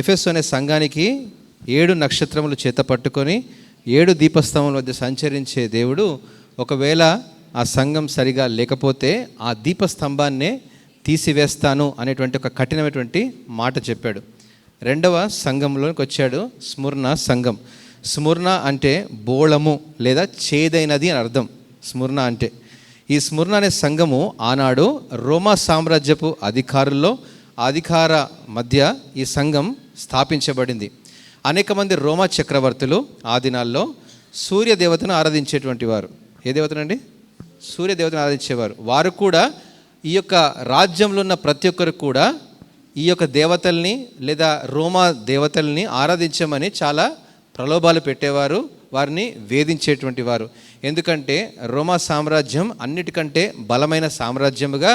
ఎఫెసు అనే సంఘానికి 7 నక్షత్రములు చేత పట్టుకొని 7 దీపస్తంభముల మధ్య సంచరించే దేవుడు ఒకవేళ ఆ సంఘం సరిగా లేకపోతే ఆ దీపస్తంభాన్నే తీసివేస్తాను అనేటువంటి ఒక కఠినమైనటువంటి మాట చెప్పాడు. 2వ సంఘంలోకి వచ్చాడు, స్ముర్ణ సంఘం. స్ముర్ణ అంటే బోళము లేదా చేదైనది అని అర్థం. స్ముర్ణ అంటే ఈ స్ముర్ణ అనే సంఘము ఆనాడు రోమా సామ్రాజ్యపు అధికారుల్లో అధికార మధ్య ఈ సంఘం స్థాపించబడింది. అనేక మంది రోమా చక్రవర్తులు ఆ దినాల్లో సూర్యదేవతను ఆరాధించేటువంటి వారు. ఏ దేవతనండి? సూర్యదేవతను ఆరాధించేవారు. వారు కూడా ఈ యొక్క రాజ్యంలో ఉన్న ప్రతి ఒక్కరు కూడా ఈ యొక్క దేవతల్ని లేదా రోమా దేవతల్ని ఆరాధించమని చాలా ప్రలోభాలు పెట్టేవారు, వారిని వేధించేటువంటి వారు. ఎందుకంటే రోమా సామ్రాజ్యం అన్నిటికంటే బలమైన సామ్రాజ్యముగా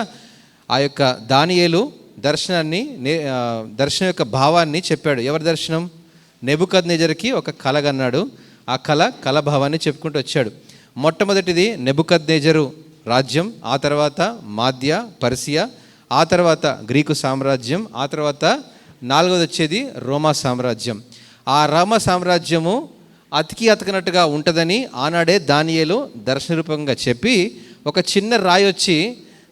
ఆ యొక్క దానియేలు దర్శనం యొక్క భావాన్ని చెప్పాడు. ఎవరి దర్శనం? నెబుకద్నెజరుకి ఒక కల కన్నాడు. ఆ కల భావాన్ని చెప్పుకుంటూ వచ్చాడు. మొట్టమొదటిది నెబుకద్నెజరు రాజ్యం, ఆ తర్వాత మాద్య పర్సియా, ఆ తర్వాత గ్రీకు సామ్రాజ్యం, ఆ తర్వాత 4వది వచ్చేది రోమా సామ్రాజ్యం. ఆ రోమా సామ్రాజ్యము అతకనట్టుగా ఉంటుందని ఆనాడే దానియేలు దర్శన రూపంగా చెప్పి ఒక చిన్న రాయి వచ్చి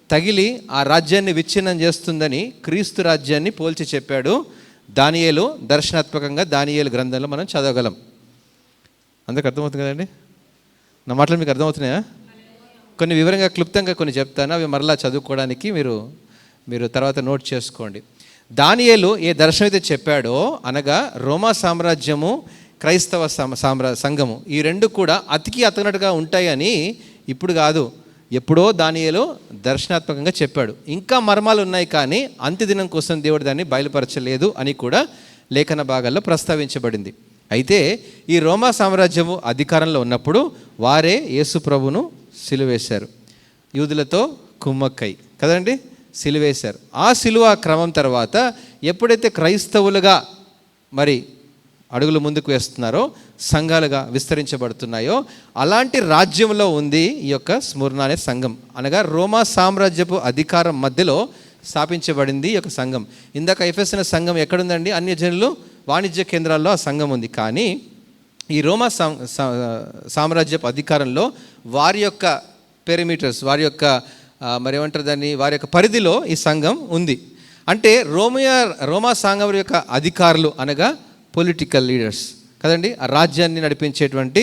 తగిలి ఆ రాజ్యాన్ని విచ్ఛిన్నం చేస్తుందని క్రీస్తు రాజ్యాన్ని పోల్చి చెప్పాడు దానియేలు. దర్శనాత్మకంగా దానియేలు గ్రంథంలో మనం చదవగలం. అందరికి అర్థమవుతుంది కదండి? నా మాటలు మీకు అర్థమవుతున్నాయా? కొన్ని వివరంగా క్లుప్తంగా కొన్ని చెప్తాను, అవి మరలా చదువుకోవడానికి మీరు తర్వాత నోట్ చేసుకోండి. దానియేలు ఏ దర్శనం అయితే చెప్పాడో, అనగా రోమా సామ్రాజ్యము క్రైస్తవ సంఘము, ఈ రెండు కూడా అతకనట్టుగా ఉంటాయని ఇప్పుడు కాదు, ఎప్పుడో దానియేలు దర్శనాత్మకంగా చెప్పాడు. ఇంకా మర్మాలు ఉన్నాయి, కానీ అంత్యదినం కోసం దేవుడు దాన్ని బయలుపరచలేదు అని కూడా లేఖన భాగాల్లో ప్రస్తావించబడింది. అయితే ఈ రోమా సామ్రాజ్యము అధికారంలో ఉన్నప్పుడు వారే యేసు ప్రభును సిలువేశారు. యూదులతో కుమ్మక్కై కదండి సిలువేశారు. ఆ సిలువ క్రమం తర్వాత ఎప్పుడైతే క్రైస్తవులుగా మరి అడుగులు ముందుకు వేస్తున్నారో, సంఘాలుగా విస్తరించబడుతున్నాయో, అలాంటి రాజ్యంలో ఉంది ఈ యొక్క స్ముర్ణ అనే సంఘం. అనగా రోమా సామ్రాజ్యపు అధికారం మధ్యలో స్థాపించబడింది ఈ యొక్క సంఘం. ఇందాక ఎఫెసు అనే సంఘం ఎక్కడుందండి? అన్యజనులు వాణిజ్య కేంద్రాల్లో ఆ సంఘం ఉంది. కానీ ఈ రోమా సామ్రాజ్యపు అధికారంలో వారి యొక్క పెరిమీటర్స్, వారి యొక్క మరేమంటారు దాన్ని, వారి యొక్క పరిధిలో ఈ సంఘం ఉంది. అంటే రోమా సంఘం యొక్క అధికారులు అనగా పొలిటికల్ లీడర్స్ కదండి, ఆ రాజ్యాన్ని నడిపించేటువంటి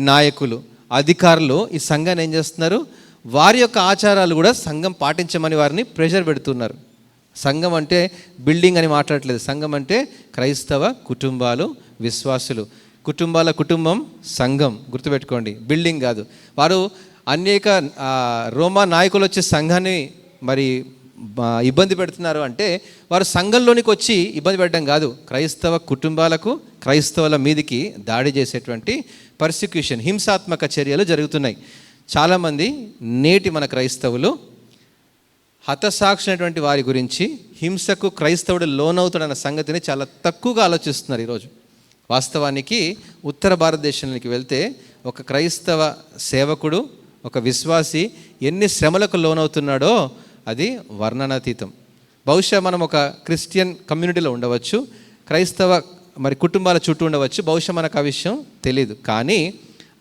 నాయకులు, అధికారులు ఈ సంఘాన్ని ఏం చేస్తున్నారు? వారి యొక్క ఆచారాలు కూడా సంఘం పాటించమని వారిని ప్రెషర్ పెడుతున్నారు. సంఘం అంటే బిల్డింగ్ అని మాట్లాడట్లేదు. సంఘం అంటే క్రైస్తవ కుటుంబాలు, విశ్వాసులు, కుటుంబం సంఘం. గుర్తుపెట్టుకోండి, బిల్డింగ్ కాదు. వారు అనేక రోమా నాయకులు వచ్చే సంఘాన్ని మరి ఇబ్బంది పెడుతున్నారు అంటే వారు సంఘంలోనికి వచ్చి ఇబ్బంది పెట్టడం కాదు, క్రైస్తవ కుటుంబాలకు, క్రైస్తవుల మీదికి దాడి చేసేటువంటి పర్సిక్యూషన్, హింసాత్మక చర్యలు జరుగుతున్నాయి. చాలామంది నేటి మన క్రైస్తవులు హతసాక్షినటువంటి వారి గురించి, హింసకు క్రైస్తవుడు లోనవుతాడన్న సంగతిని చాలా తక్కువగా ఆలోచిస్తున్నారు ఈరోజు. వాస్తవానికి ఉత్తర భారతదేశానికి వెళ్తే ఒక క్రైస్తవ సేవకుడు, ఒక విశ్వాసి ఎన్ని శ్రమలకు లోనవుతున్నాడో అది వర్ణనాతీతం. బహుశా మనం ఒక క్రిస్టియన్ కమ్యూనిటీలో ఉండవచ్చు, క్రైస్తవ మరి కుటుంబాల చుట్టూ ఉండవచ్చు, బహుశా మనకు ఆ విషయం తెలియదు. కానీ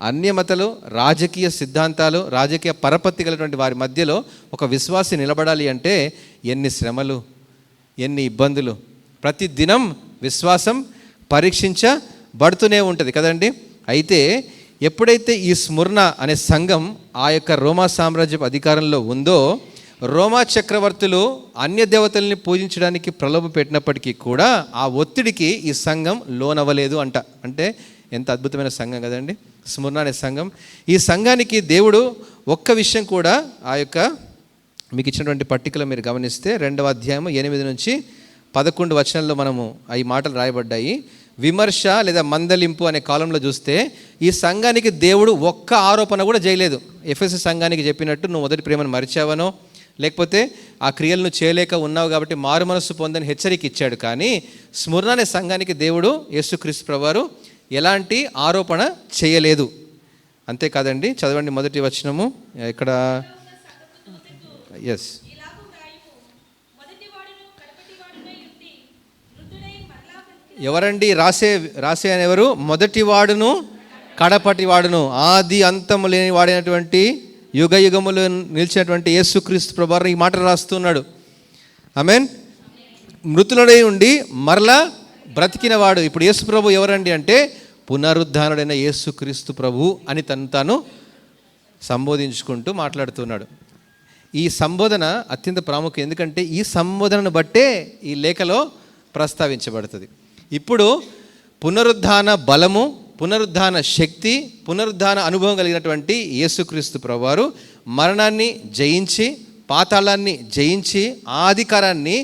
అన్యమతలు, రాజకీయ సిద్ధాంతాలు, రాజకీయ పరపత్తి కలిగినటువంటి వారి మధ్యలో ఒక విశ్వాసి నిలబడాలి అంటే ఎన్ని శ్రమలు, ఎన్ని ఇబ్బందులు. ప్రతి దినం విశ్వాసం పరీక్షించబడుతూనే ఉంటుంది కదండి. అయితే ఎప్పుడైతే ఈ స్ముర్ణ అనే సంఘం ఆ యొక్క రోమా సామ్రాజ్యపు అధికారంలో ఉందో, రోమా చక్రవర్తులు అన్య దేవతల్ని పూజించడానికి ప్రలోభ పెట్టినప్పటికీ కూడా ఆ ఒత్తిడికి ఈ సంఘం లోనవ్వలేదు అంట. అంటే ఎంత అద్భుతమైన సంఘం కదండి స్ముర్ణ అనే సంఘం. ఈ సంఘానికి దేవుడు ఒక్క విషయం కూడా, ఆ యొక్క మీకు ఇచ్చినటువంటి పట్టికలో మీరు గమనిస్తే 2వ అధ్యాయం 8 నుంచి 11 వచనాల్లో మనము ఈ మాటలు రాయబడ్డాయి. విమర్శ లేదా మందలింపు అనే కాలంలో చూస్తే ఈ సంఘానికి దేవుడు ఒక్క ఆరోపణ కూడా చేయలేదు. ఎఫెసు సంఘానికి చెప్పినట్టు నువ్వు మొదటి ప్రేమను మరిచావనో, లేకపోతే ఆ క్రియలను చేయలేక ఉన్నావు కాబట్టి మారు మనస్సు పొందని హెచ్చరిక ఇచ్చాడు. కానీ స్ముర్ణ అనే సంఘానికి దేవుడు యేసుక్రీస్తు ప్రభువారు ఎలాంటి ఆరోపణ చేయలేదు. అంతేకాదండి, చదవండి మొదటి వచనము ఇక్కడ. ఎస్, ఎవరండి రాసే అని ఎవరు? మొదటి వాడును కడపటి వాడును, ఆది అంతము లేని వాడైనటువంటి యుగ యుగములు నిలిచినటువంటి యేసుక్రీస్తు ప్రభువారు ఈ మాట రాస్తున్నాడు. ఆమేన్. మృతులై ఉండి మరలా బ్రతికినవాడు. ఇప్పుడు యేసు ప్రభు ఎవరండి అంటే పునరుద్ధానుడైన యేసుక్రీస్తు ప్రభు అని తాను సంబోధించుకుంటూ మాట్లాడుతున్నాడు. ఈ సంబోధన అత్యంత ప్రాముఖ్యం, ఎందుకంటే ఈ సంబోధనను బట్టే ఈ లేఖలో ప్రస్తావించబడుతుంది. ఇప్పుడు పునరుద్ధాన బలము, పునరుద్ధాన శక్తి, పునరుద్ధాన అనుభవం కలిగినటువంటి యేసుక్రీస్తు ప్రభువారు మరణాన్ని జయించి, పాతాళాన్ని జయించి, ఆ అధికారాన్ని,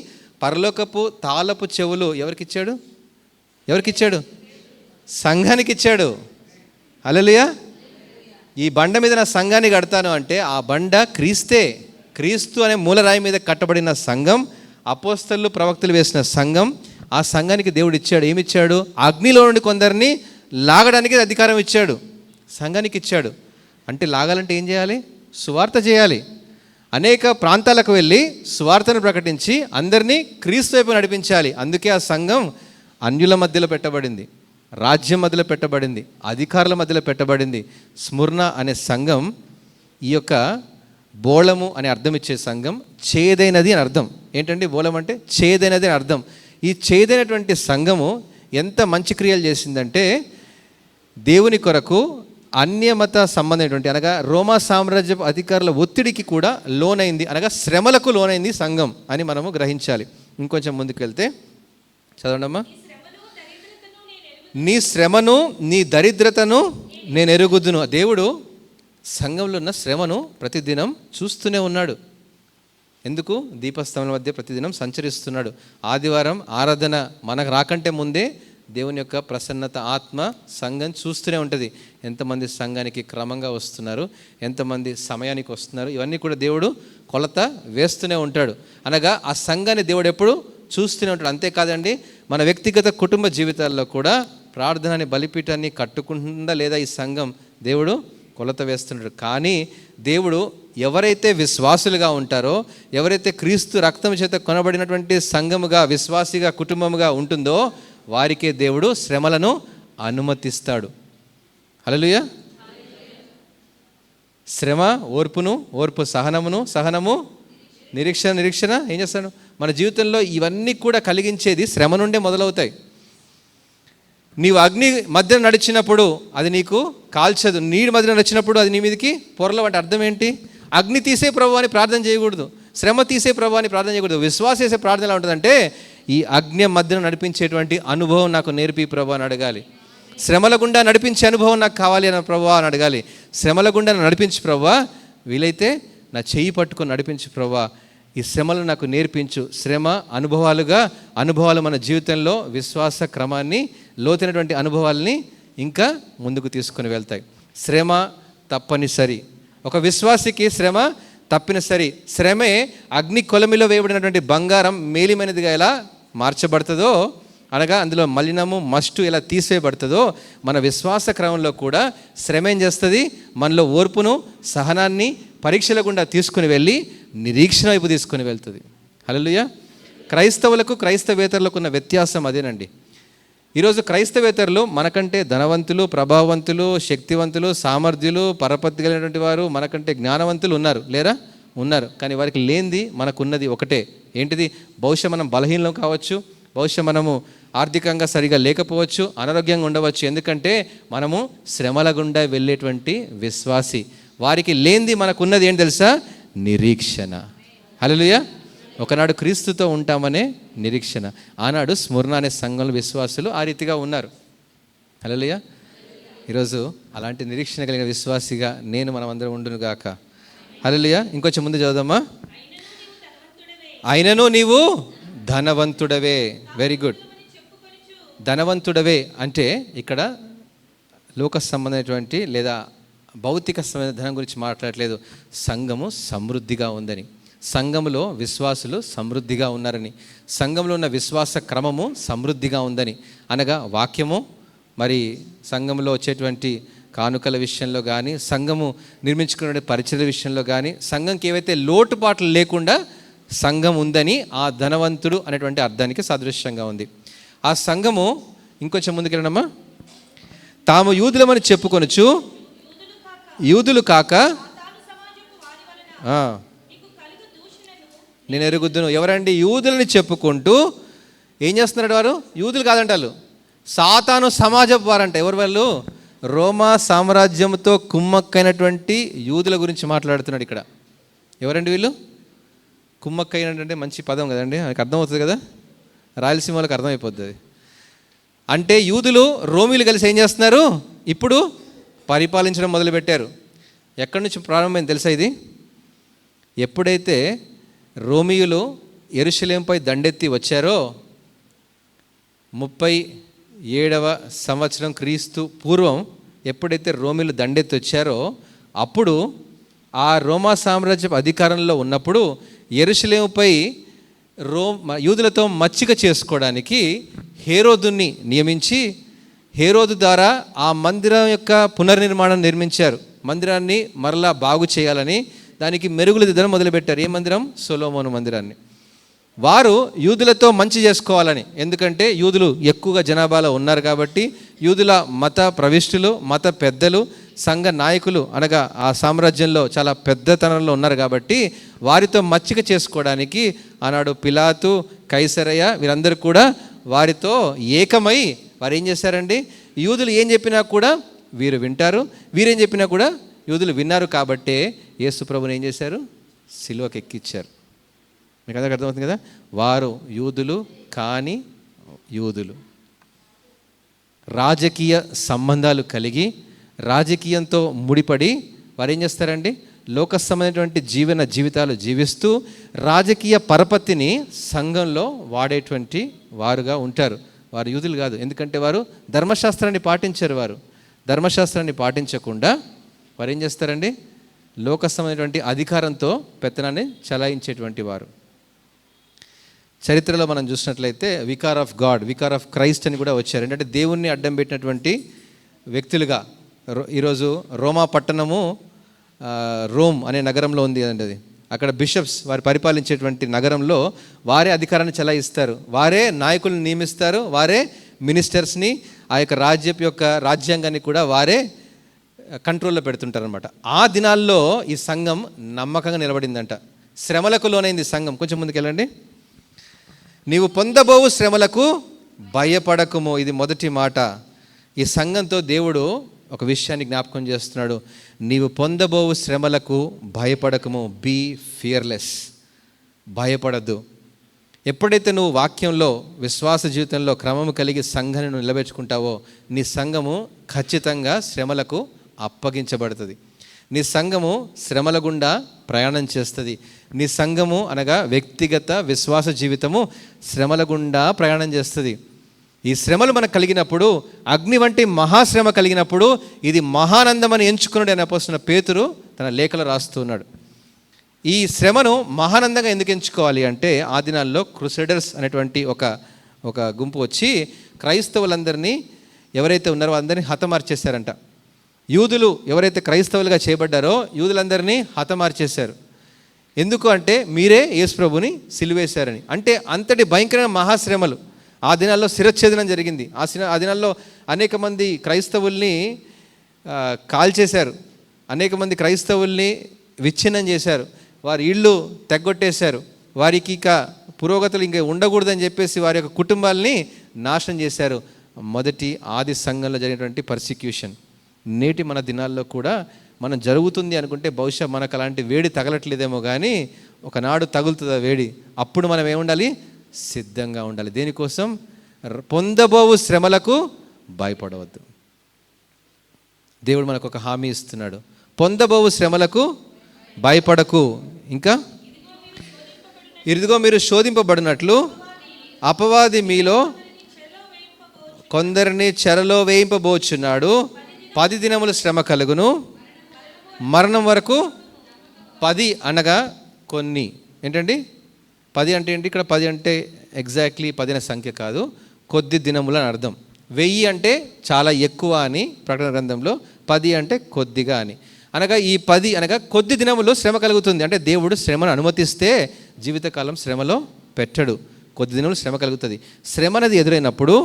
పరలోకపు తాళపు చెవులు ఎవరికిచ్చాడు? సంఘానికి ఇచ్చాడు. హల్లెలూయా. ఈ బండ మీద నా సంఘాన్ని కడతాను అంటే ఆ బండ క్రీస్తు అనే మూలరాయి మీద కట్టబడిన సంఘం, అపోస్తలులు ప్రవక్తలు వేసిన సంఘం. ఆ సంఘానికి దేవుడు ఇచ్చాడు. ఏమిచ్చాడు? అగ్నిలో నుండి కొందరిని లాగడానికి అధికారం ఇచ్చాడు, సంఘానికి ఇచ్చాడు. అంటే లాగాలంటే ఏం చేయాలి? సువార్త చేయాలి. అనేక ప్రాంతాలకు వెళ్ళి సువార్తను ప్రకటించి అందరినీ క్రీస్తు వైపు నడిపించాలి. అందుకే ఆ సంఘం అన్యుల మధ్యలో పెట్టబడింది, రాజ్యం మధ్యలో పెట్టబడింది, అధికారుల మధ్యలో పెట్టబడింది. స్ముర్ణ అనే సంఘం ఈ యొక్క బోళము అనే అర్థం ఇచ్చే సంఘం, చేదైనది అని అర్థం. ఏంటండి బోళం అంటే? చేదైనది అని అర్థం. ఈ చేదైనటువంటి సంఘము ఎంత మంచి క్రియలు చేసిందంటే దేవుని కొరకు అన్యమత సంబంధమైనటువంటి, అనగా రోమా సామ్రాజ్య అధికారుల ఒత్తిడికి కూడా లోనైంది, అనగా శ్రమలకు లోనైంది సంఘం అని మనము గ్రహించాలి. ఇంకొంచెం ముందుకు వెళ్తే చదవండమ్మా. నీ శ్రమను నీ దరిద్రతను నేను ఎరుగుదును. దేవుడు సంఘంలో ఉన్న శ్రమను ప్రతిదినం చూస్తూనే ఉన్నాడు. ఎందుకు? దీపస్తంభం మధ్య ప్రతిదినం సంచరిస్తున్నాడు. ఆదివారం ఆరాధన మనకు రాకంటే ముందే దేవుని యొక్క ప్రసన్నత, ఆత్మ సంఘం చూస్తూనే ఉంటుంది. ఎంతమంది సంఘానికి క్రమంగా వస్తున్నారు, ఎంతమంది సమయానికి వస్తున్నారు, ఇవన్నీ కూడా దేవుడు కొలత వేస్తూనే ఉంటాడు. అనగా ఆ సంఘాన్ని దేవుడు ఎప్పుడు చూస్తూనే ఉంటాడు. అంతేకాదండి, మన వ్యక్తిగత కుటుంబ జీవితాల్లో కూడా ప్రార్థనని, బలిపీఠాన్ని కట్టుకుంటుందా లేదా ఈ సంఘం దేవుడు కొలత వేస్తున్నాడు. కానీ దేవుడు ఎవరైతే విశ్వాసులుగా ఉంటారో, ఎవరైతే క్రీస్తు రక్తం చేత కొనబడినటువంటి సంఘముగా, విశ్వాసిగా, కుటుంబముగా ఉంటుందో వారికే దేవుడు శ్రమలను అనుమతిస్తాడు. హల్లెలూయా. శ్రమ ఓర్పును, ఓర్పు సహనమును, సహనము నిరీక్షణ ఏం చేస్తాడు? మన జీవితంలో ఇవన్నీ కూడా కలిగించేది శ్రమ నుండే మొదలవుతాయి. నీవు అగ్ని మధ్య నడిచినప్పుడు అది నీకు కాల్చదు, నీటి మధ్య నడిచినప్పుడు అది నీ మీదకి పొరలు. అంటే అర్థం ఏంటి? అగ్ని తీసే ప్రభు అని ప్రార్థన చేయకూడదు, శ్రమ తీసే ప్రభు అని ప్రార్థన చేయకూడదు. విశ్వాసం చేసే ప్రార్థన ఎలా ఉంటుందంటే, ఈ అగ్ని మధ్యన నడిపించేటువంటి అనుభవం నాకు నేర్పి ప్రభు అని అడగాలి. శ్రమల గుండా నడిపించే అనుభవం నాకు కావాలి అన్న ప్రభు అని అడగాలి. శ్రమల గుండా నడిపించు ప్రభు, వీలైతే నా చెయ్యి పట్టుకొని నడిపించు ప్రభు, ఈ శ్రమలు నాకు నేర్పించు. శ్రమ అనుభవాలు మన జీవితంలో విశ్వాస క్రమాన్ని, లోతైనటువంటి అనుభవాల్ని ఇంకా ముందుకు తీసుకొని వెళ్తాయి. శ్రమ తప్పనిసరి. ఒక విశ్వాసికి శ్రమ తప్పనిసరి. శ్రమే అగ్ని కొలమిలో వేయబడినటువంటి బంగారం మేలిమైనదిగా ఎలా మార్చబడుతుందో, అనగా అందులో మలినము, మస్టు ఎలా తీసివేయబడుతుందో, మన విశ్వాస క్రమంలో కూడా శ్రమ ఏం చేస్తుంది? మనలో ఓర్పును, సహనాన్ని పరీక్షల గుండా తీసుకుని వెళ్ళి నిరీక్షణ వైపు తీసుకుని వెళ్తుంది. హల్లెలూయా. క్రైస్తవులకు క్రైస్తవేతరులకు ఉన్న వ్యత్యాసం అదేనండి. ఈరోజు క్రైస్తవేతరులు మనకంటే ధనవంతులు, ప్రభావవంతులు, శక్తివంతులు, సామర్థ్యులు, పరపతి కలిగినటువంటి వారు, మనకంటే జ్ఞానవంతులు లేరా? ఉన్నారు. కానీ వారికి లేనిది మనకున్నది ఒకటే. ఏంటిది? బహుశా మనం బలహీనం కావచ్చు, బహుశా మనము ఆర్థికంగా సరిగా లేకపోవచ్చు, అనారోగ్యంగా ఉండవచ్చు. ఎందుకంటే మనము శ్రమల గుండా వెళ్ళేటువంటి విశ్వాసి. వారికి లేనిది మనకున్నది ఏంటి తెలుసా? నిరీక్షణ. హల్లెలూయా. ఒకనాడు క్రీస్తుతో ఉంటామనే నిరీక్షణ. ఆనాడు స్ముర్ణ అనే సంఘంలో విశ్వాసులు ఆ రీతిగా ఉన్నారు. హల్లెలూయా. ఈరోజు అలాంటి నిరీక్షణ కలిగిన విశ్వాసిగా మనమందరం ఉండును గాక. హల్లెలూయా. ఇంకొంచెం ముందు చదువుదామా. అయినను నీవు ధనవంతుడవే. Very good. ధనవంతుడవే అంటే ఇక్కడ లోక సంబంధమైనటువంటి లేదా భౌతిక ధనం గురించి మాట్లాడట్లేదు. సంఘము సమృద్ధిగా ఉందని, సంఘములో విశ్వాసులు సమృద్ధిగా ఉన్నారని, సంఘంలో ఉన్న విశ్వాస క్రమము సమృద్ధిగా ఉందని, అనగా వాక్యము, మరి సంఘంలో వచ్చేటువంటి కానుకల విషయంలో కానీ, సంఘము నిర్మించుకునే పరిచయ విషయంలో కానీ, సంఘంకి ఏవైతే లోటుపాట్లు లేకుండా సంఘం ఉందని ఆ ధనవంతుడు అనేటువంటి అర్థానికి సాదృశ్యంగా ఉంది. ఆ సంఘము ఇంకొంచెం ముందుకెళ్ళండమ్మా. తాము యూదులమని చెప్పుకొనుచు యూదులు కాక నేను ఎరుగుద్దును. ఎవరండి? యూదులని చెప్పుకుంటూ ఏం చేస్తున్నాడు వారు? యూదులు కాదంటారు, సాతాను సమాజపు వారంట. ఎవరు వాళ్ళు? రోమా సామ్రాజ్యంతో కుమ్మక్కైనటువంటి యూదుల గురించి మాట్లాడుతున్నాడు ఇక్కడ. ఎవరండి వీళ్ళు? కుమ్మక్కైనటువంటి మంచి పదం కదండి, ఆయనకు అర్థమవుతుంది కదా, రాయలసీమ వాళ్ళకి అర్థమైపోతుంది. అంటే యూదులు రోమీలు కలిసి ఏం చేస్తున్నారు? ఇప్పుడు పరిపాలించడం మొదలుపెట్టారు. ఎక్కడి నుంచి ప్రారంభమైంది తెలుసా ఇది? ఎప్పుడైతే రోమీయులు యెరూషలేముపై దండెత్తి వచ్చారో 37వ సంవత్సరం క్రీస్తు పూర్వం ఎప్పుడైతే రోమీలు దండెత్తి వచ్చారో అప్పుడు ఆ రోమా సామ్రాజ్యం అధికారంలో ఉన్నప్పుడు యెరూషలేముపై యూదులతో మచ్చిక చేసుకోవడానికి హేరోదుని నియమించి హేరోదు ద్వారా ఆ మందిరం యొక్క పునర్నిర్మాణం నిర్మించారు. మందిరాన్ని మరలా బాగు చేయాలని దానికి మెరుగులు దిద్దడం మొదలుపెట్టారు. ఏ మందిరం? సొలొమోను మందిరాన్ని. వారు యూదులతో మంచి చేసుకోవాలని, ఎందుకంటే యూదులు ఎక్కువగా జనాభాలో ఉన్నారు కాబట్టి యూదుల మత ప్రవిష్టులు, మత పెద్దలు, సంఘ నాయకులు అనగా ఆ సామ్రాజ్యంలో చాలా పెద్దతనంలో ఉన్నారు కాబట్టి వారితో మచ్చిక చేసుకోవడానికి ఆనాడు పిలాతు, కైసరయ్య వీరందరూ కూడా వారితో ఏకమై వారు ఏం చేశారండి? యూదులు ఏం చెప్పినా కూడా వీరు వింటారు, వీరేం చెప్పినా కూడా యూదులు విన్నారు కాబట్టే యేసు ప్రభుని ఏం చేశారు? సిలువకి ఎక్కిచ్చారు. మీకు అందరికీ అర్థమవుతుంది కదా. వారు యూదులు కాని యూదులు, రాజకీయ సంబంధాలు కలిగి రాజకీయంతో ముడిపడి వారు ఏం చేస్తారండి? లోకసమైనటువంటి జీవితాలు జీవిస్తూ రాజకీయ పరపతిని సంఘంలో వాడేటువంటి వారుగా ఉంటారు. వారు యూదులు కాదు, ఎందుకంటే వారు ధర్మశాస్త్రాన్ని పాటించారు. వారు ధర్మశాస్త్రాన్ని పాటించకుండా వారు ఏం చేస్తారండి? లోకసమైనటువంటి అధికారంతో పెత్తనాన్ని చలాయించేటువంటి వారు. చరిత్రలో మనం చూసినట్లయితే vicar of God, vicar of Christ అని కూడా వచ్చారు. ఏంటంటే దేవుణ్ణి అడ్డం పెట్టినటువంటి వ్యక్తులుగా. ఈరోజు రోమా పట్టణము రోమ్ అనే నగరంలో ఉంది అండి. అది అక్కడ బిషప్స్ వారు పరిపాలించేటువంటి నగరంలో వారే అధికారాన్ని చలాయిస్తారు, వారే నాయకులను నియమిస్తారు, వారే మినిస్టర్స్ని, ఆ యొక్క రాజ్యాంగాన్ని కూడా వారే కంట్రోల్లో పెడుతుంటారనమాట. ఆ దినాల్లో ఈ సంఘం నమ్మకంగా నిలబడిందంట. శ్రమలకు లోనైంది సంఘం. కొంచెం ముందుకు వెళ్ళండి. నీవు పొందబోవు శ్రమలకు భయపడకుము, ఇది మొదటి మాట. ఈ సంఘంతో దేవుడు ఒక విషయాన్ని జ్ఞాపకం చేస్తున్నాడు. నీవు పొందబోవు శ్రమలకు భయపడకము, బీ ఫియర్లెస్, భయపడద్దు. ఎప్పుడైతే నువ్వు వాక్యంలో విశ్వాస జీవితంలో క్రమము కలిగి సంఘాన్ని నువ్వు నిలబెట్టుకుంటావో నీ సంఘము ఖచ్చితంగా శ్రమలకు అప్పగించబడుతుంది. నీ సంఘము శ్రమల గుండా ప్రయాణం చేస్తుంది. నీ సంఘము అనగా వ్యక్తిగత విశ్వాస జీవితము శ్రమల గుండా ప్రయాణం చేస్తుంది. ఈ శ్రమలు మనకు కలిగినప్పుడు, అగ్ని వంటి మహాశ్రమ కలిగినప్పుడు ఇది మహానందమని ఎంచుకున్నాడు అని అపోస్తలుడైన పేతురు తన లేఖలో రాస్తున్నాడు. ఈ శ్రమను మహానందంగా ఎందుకు ఎంచుకోవాలి అంటే ఆ దినాల్లో క్రూసేడర్స్ అనేటువంటి ఒక గుంపు వచ్చి క్రైస్తవులందరినీ ఎవరైతే ఉన్నారో అందరినీ హతమార్చేశారంట. యూదులు ఎవరైతే క్రైస్తవులుగా చేయబడ్డారో యూదులందరినీ హతమార్చేశారు. ఎందుకు అంటే మీరే యేసు ప్రభుని సిలువేశారని. అంటే అంతటి భయంకరమైన మహాశ్రమలు. ఆ దినాల్లో శిరచ్ఛేదనం జరిగింది. ఆ దినాల్లో అనేక మంది క్రైస్తవుల్ని కాల్చేశారు, అనేక మంది క్రైస్తవుల్ని విచ్ఛిన్నం చేశారు, వారి ఇళ్ళు తెగ్గొట్టేశారు, వారికి ఇక పురోగతులు ఇంకా ఉండకూడదని చెప్పేసి వారి యొక్క కుటుంబాలని నాశనం చేశారు. మొదటి ఆది సంఘంలో జరిగినటువంటి పర్సిక్యూషన్ నేటి మన దినాల్లో కూడా మనం జరుగుతుంది అనుకుంటే బహుశా మనకు అలాంటి వేడి తగలట్లేదేమో కానీ ఒకనాడు తగులుతుంది ఆ వేడి. అప్పుడు మనం ఏముండాలి? సిద్ధంగా ఉండాలి. దేనికోసం? పొందబోవు శ్రమలకు భయపడవద్దు. దేవుడు మనకు ఒక హామీ ఇస్తున్నాడు. పొందబోవు శ్రమలకు భయపడకు. ఇంకా ఇదిగో మీరు శోధింపబడినట్లు అపవాది మీలో కొందరిని చెరలో వేయింపబోచున్నాడు. 10 దినములు శ్రమ కలుగును, మరణం వరకు. 10 అనగా కొన్ని. ఏంటండి 10 అంటే ఏంటి? ఇక్కడ 10 అంటే ఎగ్జాక్ట్లీ 10 అనే సంఖ్య కాదు, కొద్ది దినములు అని అర్థం. 1000 అంటే చాలా ఎక్కువ అని ప్రకటన గ్రంథంలో, 10 అంటే కొద్దిగా అని. అనగా ఈ 10 అనగా కొద్ది దినములు శ్రమ కలుగుతుంది. అంటే దేవుడు శ్రమను అనుమతిస్తే జీవితకాలం శ్రమలో పెట్టడు, కొద్ది దినములు శ్రమ కలుగుతుంది. శ్రమ అనేది ఎదురైనప్పుడు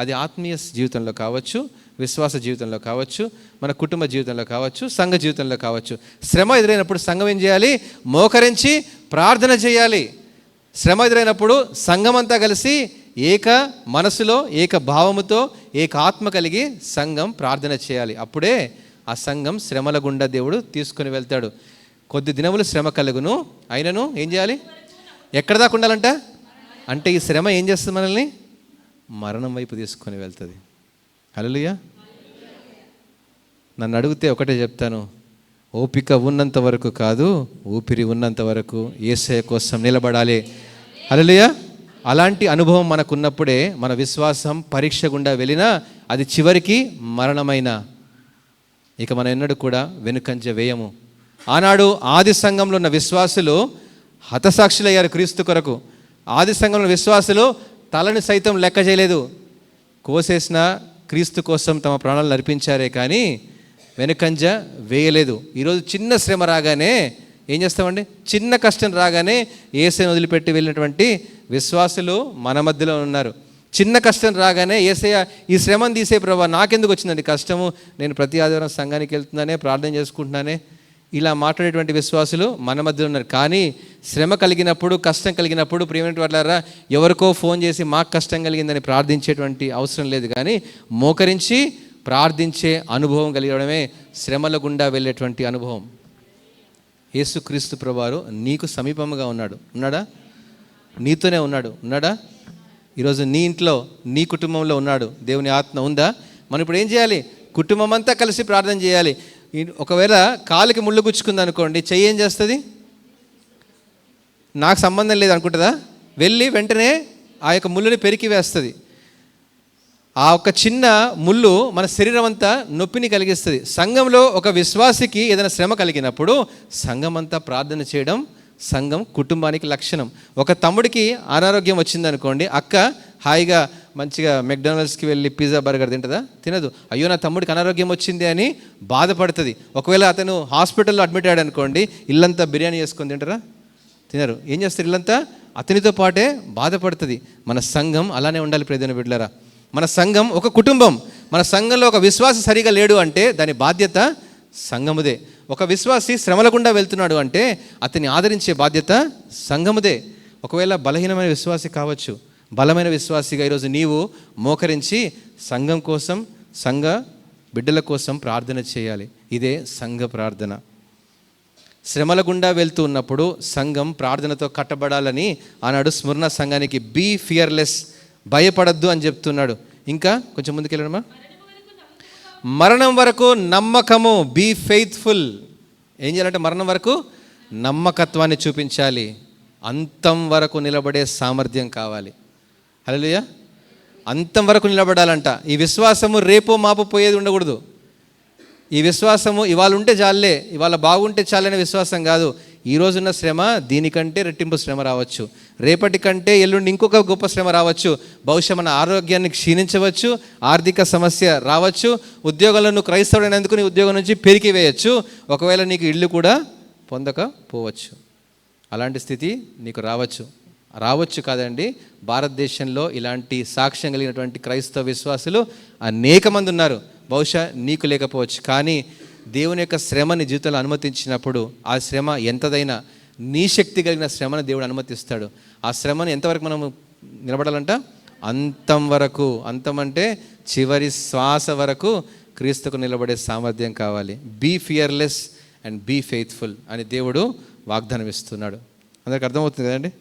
అది ఆత్మీయ జీవితంలో కావచ్చు, విశ్వాస జీవితంలో కావచ్చు, మన కుటుంబ జీవితంలో కావచ్చు, సంఘ జీవితంలో కావచ్చు. శ్రమ ఎదురైనప్పుడు సంఘం ఏం చేయాలి? మోకరించి ప్రార్థన చేయాలి. శ్రమ ఎదురైనప్పుడు సంఘమంతా కలిసి ఏక మనసులో, ఏక భావముతో, ఏక ఆత్మ కలిగి సంఘం ప్రార్థన చేయాలి. అప్పుడే ఆ సంఘం శ్రమల గుండా దేవుడు తీసుకుని వెళ్తాడు. కొద్ది దినములు శ్రమ కలుగును, అయినను ఏం చేయాలి? ఎక్కడ దాకా ఉండాలంట? అంటే ఈ శ్రమ ఏం చేస్తుంది? మనల్ని మరణం వైపు తీసుకొని వెళ్తుంది. హల్లెలూయా. నన్ను అడిగితే ఒకటే చెప్తాను, ఓపిక ఉన్నంత వరకు కాదు, ఊపిరి ఉన్నంత వరకు యేసయ్య కోసం నిలబడాలి. హల్లెలూయా. అలాంటి అనుభవం మనకున్నప్పుడే మన విశ్వాసం పరీక్ష గుండా వెళ్ళినా అది చివరికి మరణమైన ఇక మనం ఎన్నడూ కూడా వెనుకంజ వేయము. ఆనాడు ఆది సంఘంలో ఉన్న విశ్వాసులు హతసాక్షులయ్యారు క్రీస్తు కొరకు. ఆది సంఘంలో విశ్వాసులు తలని సైతం లెక్క చేయలేదు. కోసేసిన క్రీస్తు కోసం తమ ప్రాణాలను అర్పించారే కానీ వెనుకంజ వేయలేదు. ఈరోజు చిన్న శ్రమ రాగానే ఏం చేస్తామండి? చిన్న కష్టం రాగానే యేసయ్యను వదిలిపెట్టి వెళ్ళినటువంటి విశ్వాసులు మన మధ్యలో ఉన్నారు. చిన్న కష్టం రాగానే యేసయ్య ఈ శ్రమను తీసే ప్రభువా, నాకెందుకు వచ్చిందండి కష్టము, నేను ప్రతి ఆదివారం సంఘానికి వెళ్తున్నానే, ప్రార్థన చేసుకుంటున్నానే, ఇలా మాట్లాడేటువంటి విశ్వాసులు మన మధ్యలో ఉన్నారు. కానీ శ్రమ కలిగినప్పుడు, కష్టం కలిగినప్పుడు ప్రియమైన వాళ్ళారా, ఎవరికో ఫోన్ చేసి మాకు కష్టం కలిగిందని ప్రార్థించేటువంటి అవసరం లేదు. కానీ మోకరించి ప్రార్థించే అనుభవం కలిగడమే శ్రమల గుండా వెళ్ళేటువంటి అనుభవం. యేసుక్రీస్తు ప్రభువారు నీకు సమీపంగా ఉన్నాడా? నీతోనే ఉన్నాడా? ఈరోజు నీ ఇంట్లో, నీ కుటుంబంలో ఉన్నాడు. దేవుని ఆత్మ ఉందా? మనం ఇప్పుడు ఏం చేయాలి? కుటుంబం అంతా కలిసి ప్రార్థన చేయాలి. ఒకవేళ కాలుకి ముళ్ళు గుచ్చుకుంది అనుకోండి, చెయ్యి ఏం చేస్తుంది? నాకు సంబంధం లేదు అనుకుంటుందా? వెళ్ళి వెంటనే ఆ యొక్క ముళ్ళుని పెరికి వేస్తుంది. ఆ ఒక చిన్న ముళ్ళు మన శరీరం అంతా నొప్పిని కలిగిస్తుంది. సంఘంలో ఒక విశ్వాసికి ఏదైనా శ్రమ కలిగినప్పుడు సంఘం అంతా ప్రార్థన చేయడం సంఘం కుటుంబానికి లక్షణం. ఒక తమ్ముడికి అనారోగ్యం వచ్చిందనుకోండి, అక్క హాయిగా మంచిగా మెక్డానల్డ్స్కి వెళ్ళి పిజ్జా బర్గర్ తింటుందా? తినదు. అయ్యో నా తమ్ముడికి అనారోగ్యం వచ్చింది అని బాధపడుతుంది. ఒకవేళ అతను హాస్పిటల్లో అడ్మిట్ అయ్యాడు అనుకోండి, ఇల్లంతా బిర్యానీ చేసుకొని తింటారా? తినరు. ఏం చేస్తారు? ఇల్లంతా అతనితో పాటే బాధపడుతుంది. మన సంఘం అలానే ఉండాలి ప్రియమైన బిడ్డలారా. మన సంఘం ఒక కుటుంబం. మన సంఘంలో ఒక విశ్వాసి సరిగా లేడు అంటే దాని బాధ్యత సంఘముదే. ఒక విశ్వాసి శ్రమల గుండా వెళ్తున్నాడు అంటే అతన్ని ఆదరించే బాధ్యత సంఘముదే. ఒకవేళ బలహీనమైన విశ్వాసి కావచ్చు, బలమైన విశ్వాసిగా ఈరోజు నీవు మోకరించి సంఘం కోసం, సంఘ బిడ్డల కోసం ప్రార్థన చేయాలి. ఇదే సంఘ ప్రార్థన. శ్రమల గుండా వెళ్తూ ఉన్నప్పుడు సంఘం ప్రార్థనతో కట్టబడాలని ఆనాడు స్మరణ సంఘానికి బీ ఫియర్లెస్, భయపడద్దు అని చెప్తున్నాడు. ఇంకా కొంచెం ముందుకెళ్ళడమా? మరణం వరకు నమ్మకము, బీ ఫెయిత్ఫుల్. ఏం చేయాలంటే మరణం వరకు నమ్మకత్వాన్ని చూపించాలి. అంతం వరకు నిలబడే సామర్థ్యం కావాలి. హల్లెలూయా. అంతం వరకు నిలబడాలంట. ఈ విశ్వాసము రేపో మాపో పోయేది ఉండకూడదు. ఈ విశ్వాసము ఇవాళ ఉంటే చాలే, ఇవాళ బాగుంటే చాలనే విశ్వాసం కాదు. ఈ రోజున్న శ్రమ దీనికంటే రెట్టింపు శ్రమ రావచ్చు, రేపటి కంటే ఎల్లుండి ఇంకొక గొప్ప శ్రమ రావచ్చు. బహుశా మన ఆరోగ్యాన్ని క్షీణించవచ్చు, ఆర్థిక సమస్య రావచ్చు, ఉద్యోగంలో నువ్వు క్రైస్తవుడైనందుకు నీ ఉద్యోగం నుంచి పెరికి వేయచ్చు, ఒకవేళ నీకు ఇల్లు కూడా పొందకపోవచ్చు. అలాంటి స్థితి నీకు రావచ్చు కాదండి. భారతదేశంలో ఇలాంటి సాక్ష్యం కలిగినటువంటి క్రైస్తవ విశ్వాసులు అనేక మంది ఉన్నారు. బహుశా నీకు లేకపోవచ్చు, కానీ దేవుని యొక్క శ్రమని జీవితంలో అనుమతించినప్పుడు ఆ శ్రమ ఎంతదైనా నీ శక్తి కలిగిన శ్రమను దేవుడు అనుమతిస్తాడు. ఆ శ్రమను ఎంతవరకు మనం నిలబడాలంట? అంతం వరకు. అంతం అంటే చివరి శ్వాస వరకు క్రీస్తుకు నిలబడే సామర్థ్యం కావాలి. Be fearless and be faithful అని దేవుడు వాగ్దానం ఇస్తున్నాడు. అందరికి అర్థమవుతుంది కదండి?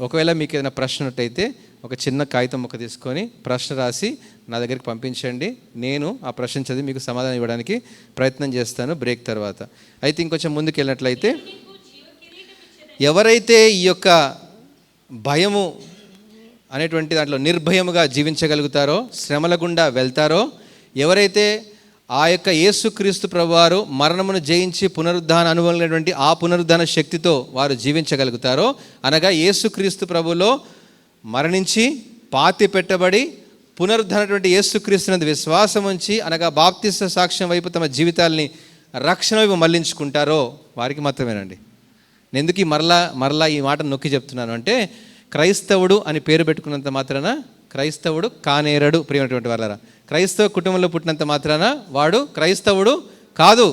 ఒకవేళ మీకు ఏదైనా ప్రశ్న ఉన్నట్టయితే ఒక చిన్న కాగితం ముక్క తీసుకొని ప్రశ్న రాసి నా దగ్గరికి పంపించండి. నేను ఆ ప్రశ్న చదివి మీకు సమాధానం ఇవ్వడానికి ప్రయత్నం చేస్తాను బ్రేక్ తర్వాత. అయితే ఇంకొంచెం ముందుకు వెళ్ళినట్లయితే, ఎవరైతే ఈ యొక్క భయము అనేటువంటి దాంట్లో నిర్భయముగా జీవించగలుగుతారో, శ్రమల గుండా వెళ్తారో, ఎవరైతే ఆ యొక్క యేసుక్రీస్తు ప్రభువారు మరణమును జయించి పునరుద్ధాన అనుభవమైనటువంటి ఆ పునరుద్ధాన శక్తితో వారు జీవించగలుగుతారో, అనగా యేసుక్రీస్తు ప్రభులో మరణించి పాతి పెట్టబడి పునరుద్ధరణటువంటి యేసుక్రీస్తునందు విశ్వాసం ఉంచి, అనగా బాప్తిస్మ సాక్ష్యం వైపు తమ జీవితాల్ని రక్షణ వైపు మళ్లించుకుంటారో వారికి మాత్రమేనండి. నేను ఎందుకు మరలా ఈ మాట నొక్కి చెప్తున్నాను అంటే, క్రైస్తవుడు అని పేరు పెట్టుకున్నంత మాత్రాన క్రైస్తవుడు కానేరడు. ప్రియమైనటువంటి వాళ్ళారా, క్రైస్తవ కుటుంబంలో పుట్టినంత మాత్రాన వాడు క్రైస్తవుడు కాదు.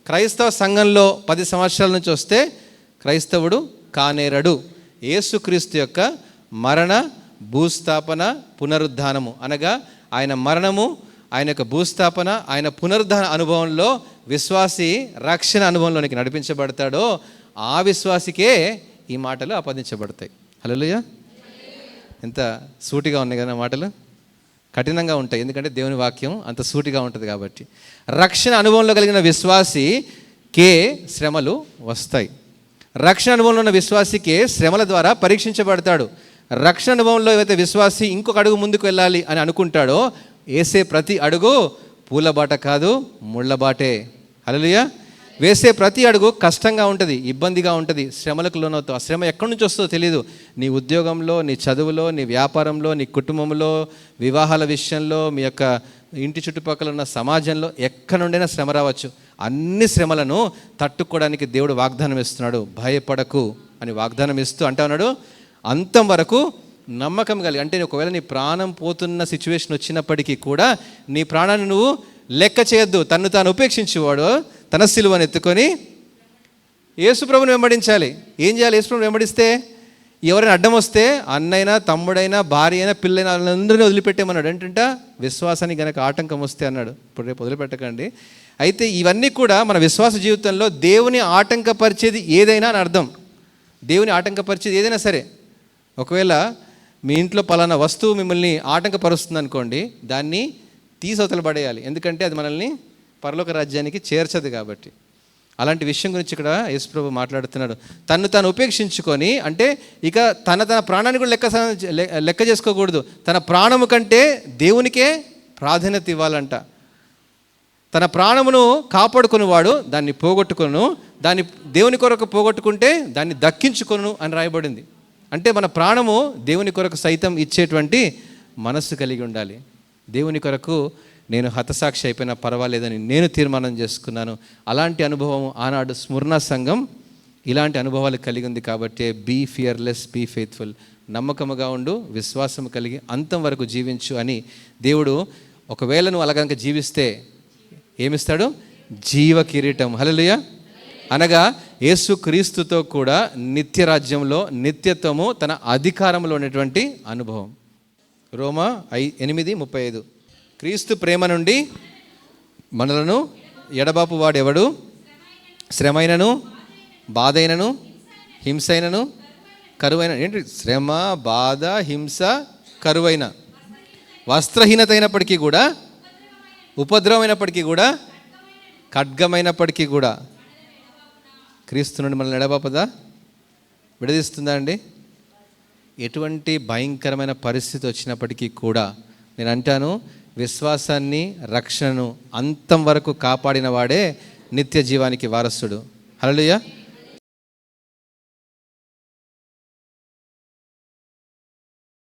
క్రైస్తవ సంఘంలో 10 సంవత్సరాల నుంచి వస్తే క్రైస్తవుడు కానేరడు. యేసుక్రీస్తు యొక్క మరణ, భూస్థాపన, పునరుద్ధానము అనగా ఆయన మరణము, ఆయన యొక్క భూస్థాపన, ఆయన పునరుద్ధాన అనుభవంలో విశ్వాసి రక్షణ అనుభవంలోనికి నడిపించబడతాడో ఆ విశ్వాసికే ఈ మాటలు ఆపాదించబడతాయి. హల్లెలూయా. ఎంత సూటిగా ఉన్నాయి కదా మాటలు, కఠినంగా ఉంటాయి. ఎందుకంటే దేవుని వాక్యం అంత సూటిగా ఉంటుంది కాబట్టి. రక్షణ అనుభవంలో కలిగిన విశ్వాసికే శ్రమలు వస్తాయి. రక్షణ అనుభవంలో ఉన్న విశ్వాసికే శ్రమల ద్వారా పరీక్షించబడతాడు. రక్షణ అనుభవంలో ఏవైతే విశ్వాసి ఇంకొక అడుగు ముందుకు వెళ్ళాలి అని అనుకుంటాడో వేసే ప్రతి అడుగు పూలబాట కాదు, ముళ్ళబాటే. హల్లెలూయా. వేసే ప్రతి అడుగు కష్టంగా ఉంటుంది, ఇబ్బందిగా ఉంటుంది, శ్రమలకు లోనవుతావు. ఆ శ్రమ ఎక్కడి నుంచి వస్తుందో తెలియదు. నీ ఉద్యోగంలో, నీ చదువులో, నీ వ్యాపారంలో, నీ కుటుంబంలో, వివాహాల విషయంలో, మీ యొక్క ఇంటి చుట్టుపక్కల ఉన్న సమాజంలో ఎక్కడి నుండైనా శ్రమ రావచ్చు. అన్ని శ్రమలను తట్టుకోవడానికి దేవుడు వాగ్దానం ఇస్తున్నాడు. భయపడకు అని వాగ్దానం ఇస్తూ అంటా ఉన్నాడు, అంతం వరకు నమ్మకం కలిగి. అంటే ఒకవేళ నీ ప్రాణం పోతున్న సిచ్యువేషన్ వచ్చినప్పటికీ కూడా నీ ప్రాణాన్ని నువ్వు లెక్క చేయొద్దు. తన్ను తాను ఉపేక్షించేవాడు తన సిలువను ఎత్తుకొని యేసుప్రభుని వెంబడించాలి. ఏం చేయాలి? యేసుప్రభుని వెంబడిస్తే ఎవరైనా అడ్డం వస్తే అన్నైనా, తమ్ముడైనా, భార్య అయినా, పిల్లైనా వాళ్ళందరినీ వదిలిపెట్టేమన్నాడు. ఏంటంట? విశ్వాసానికి గనక ఆటంకం వస్తే అన్నాడు. ఇప్పుడు రేపు వదిలిపెట్టకండి. అయితే ఇవన్నీ కూడా మన విశ్వాస జీవితంలో దేవుని ఆటంకపరిచేది ఏదైనా అని అర్థం. దేవుని ఆటంకపరిచేది ఏదైనా సరే, ఒకవేళ మీ ఇంట్లో పలానా వస్తువు మిమ్మల్ని ఆటంకపరుస్తుంది అనుకోండి, దాన్ని తీసవతల పడేయాలి. ఎందుకంటే అది మనల్ని పరలోక రాజ్యానికి చేర్చదు కాబట్టి. అలాంటి విషయం గురించి ఇక్కడ యేసుప్రభు మాట్లాడుతున్నాడు. తను తాను ఉపేక్షించుకొని, అంటే ఇక తన ప్రాణాన్ని కూడా లెక్క చేసుకోకూడదు. తన ప్రాణము కంటే దేవునికే ప్రాధాన్యత ఇవ్వాలంట. తన ప్రాణమును కాపాడుకునేవాడు దాన్ని పోగొట్టుకొను, దాన్ని దేవుని కొరకు పోగొట్టుకుంటే దాన్ని దక్కించుకొను అని రాయబడింది. అంటే మన ప్రాణము దేవుని కొరకు సైతం ఇచ్చేటువంటి మనస్సు కలిగి ఉండాలి. దేవుని కొరకు నేను హతసాక్షి అయిపోయినా పర్వాలేదని నేను తీర్మానం చేసుకున్నాను. అలాంటి అనుభవం ఆనాడు స్మరణ సంఘం ఇలాంటి అనుభవాలు కలిగి ఉంది కాబట్టి బీ ఫియర్లెస్, బీ ఫెయిత్ఫుల్, నమ్మకముగా ఉండు, విశ్వాసం కలిగి అంతం వరకు జీవించు అని దేవుడు. ఒకవేళ నువ్వు అలాగనక జీవిస్తే ఏమిస్తాడు? జీవ కిరీటం. హల్లెలూయా. అనగా యేసుక్రీస్తుతో కూడా నిత్య రాజ్యంలో నిత్యత్వము తన అధికారంలో ఉన్నటువంటి అనుభవం. రోమా 8:35 క్రీస్తు ప్రేమ నుండి మనలను ఎడబాపు వాడెవడు? శ్రమైనను, బాధైనను, హింసైనను, కరువైన. ఏంటి? శ్రమ, బాధ, హింస, కరువైన, వస్త్రహీనత అయినప్పటికీ కూడా, ఉపద్రవమైనప్పటికీ కూడా, ఖడ్గమైనప్పటికీ కూడా క్రీస్తు నుండి మనల్ని ఎడబాపదా? విడదీస్తుందా అండి? ఎటువంటి భయంకరమైన పరిస్థితి వచ్చినప్పటికీ కూడా నేను అంటాను, విశ్వాసాన్ని, రక్షణను అంతం వరకు కాపాడిన వాడే నిత్య జీవానికి వారసుడు. హల్లెలూయా.